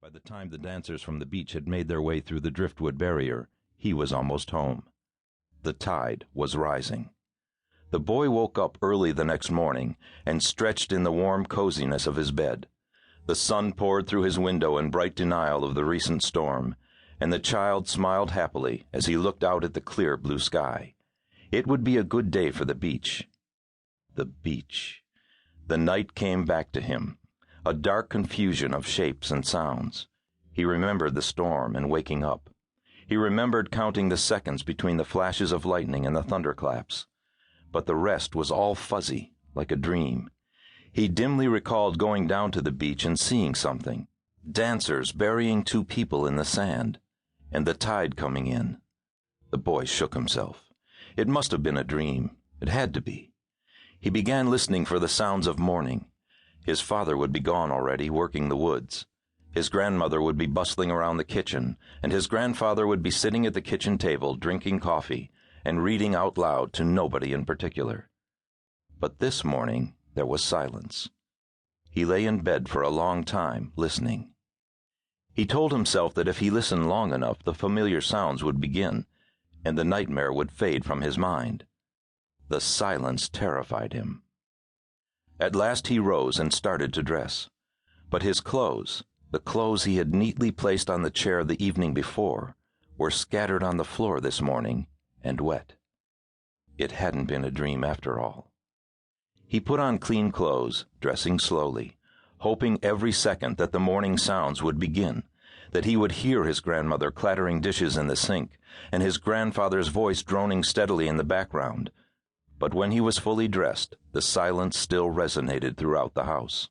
By the time the dancers from the beach had made their way through the driftwood barrier, he was almost home. The tide was rising. The boy woke up early the next morning and stretched in the warm coziness of his bed. The sun poured through his window in bright denial of the recent storm, and the child smiled happily as he looked out at the clear blue sky. It would be a good day for the beach. The beach. The night came back to him, a dark confusion of shapes and sounds. He remembered the storm and waking up. He remembered counting the seconds between the flashes of lightning and the thunderclaps. But the rest was all fuzzy, like a dream. He dimly recalled going down to the beach and seeing something. Dancers burying two people in the sand, and the tide coming in. The boy shook himself. It must have been a dream. It had to be. He began listening for the sounds of morning. His father would be gone already, working the woods. His grandmother would be bustling around the kitchen, and his grandfather would be sitting at the kitchen table drinking coffee and reading out loud to nobody in particular. But this morning there was silence. He lay in bed for a long time, listening. He told himself that if he listened long enough, the familiar sounds would begin, and the nightmare would fade from his mind. The silence terrified him. At last he rose and started to dress. But his clothes, the clothes he had neatly placed on the chair the evening before, were scattered on the floor this morning and wet. It hadn't been a dream after all. He put on clean clothes, dressing slowly, hoping every second that the morning sounds would begin, that he would hear his grandmother clattering dishes in the sink, and his grandfather's voice droning steadily in the background. But when he was fully dressed, the silence still resonated throughout the house.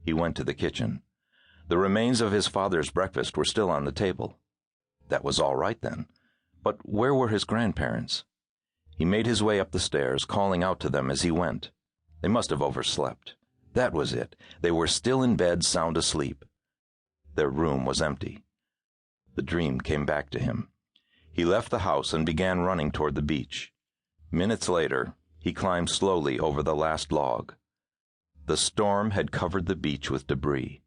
He went to the kitchen. The remains of his father's breakfast were still on the table. That was all right then. But where were his grandparents? He made his way up the stairs, calling out to them as he went. They must have overslept. That was it. They were still in bed, sound asleep. Their room was empty. The dream came back to him. He left the house and began running toward the beach. Minutes later, he climbed slowly over the last log. The storm had covered the beach with debris.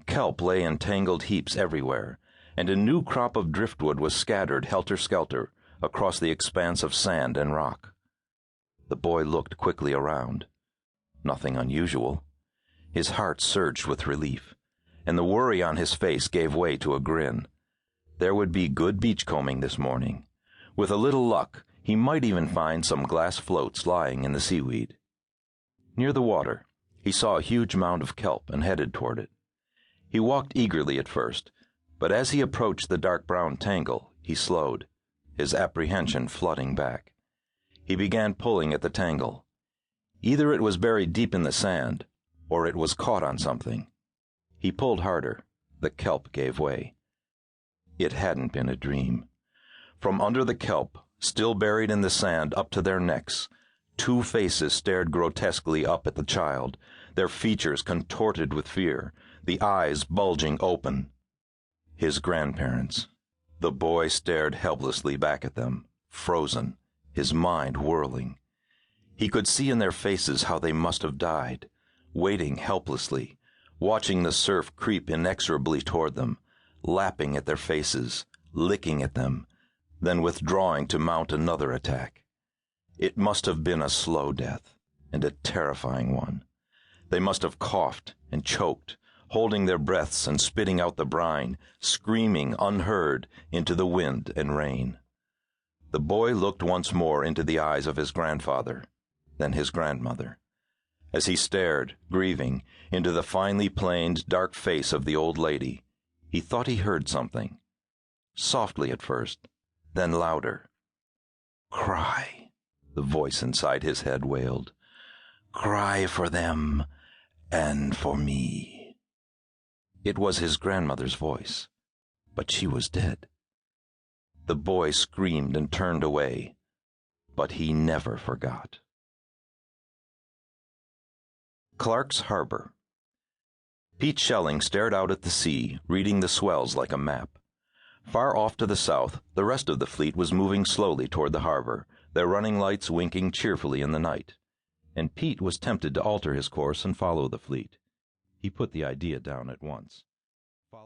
Kelp lay in tangled heaps everywhere, and a new crop of driftwood was scattered helter-skelter across the expanse of sand and rock. The boy looked quickly around. Nothing unusual. His heart surged with relief, and the worry on his face gave way to a grin. There would be good beachcombing this morning. With a little luck, he might even find some glass floats lying in the seaweed. Near the water, he saw a huge mound of kelp and headed toward it. He walked eagerly at first, but as he approached the dark brown tangle, he slowed, his apprehension flooding back. He began pulling at the tangle. Either it was buried deep in the sand, or it was caught on something. He pulled harder. The kelp gave way. It hadn't been a dream. From under the kelp, still buried in the sand up to their necks, two faces stared grotesquely up at the child, their features contorted with fear, the eyes bulging open. His grandparents. The boy stared helplessly back at them, frozen, his mind whirling. He could see in their faces how they must have died, waiting helplessly, watching the surf creep inexorably toward them, lapping at their faces, licking at them, then withdrawing to mount another attack. It must have been a slow death, and a terrifying one. They must have coughed and choked, holding their breaths and spitting out the brine, screaming unheard into the wind and rain. The boy looked once more into the eyes of his grandfather, then his grandmother. As he stared, grieving, into the finely planed, dark face of the old lady, he thought he heard something. Softly at first, then louder. "Cry," the voice inside his head wailed. "Cry for them and for me." It was his grandmother's voice, but she was dead. The boy screamed and turned away, but he never forgot. Clark's Harbor. Pete Schelling stared out at the sea, reading the swells like a map. Far off to the south, the rest of the fleet was moving slowly toward the harbor, their running lights winking cheerfully in the night. And Pete was tempted to alter his course and follow the fleet. He put the idea down at once.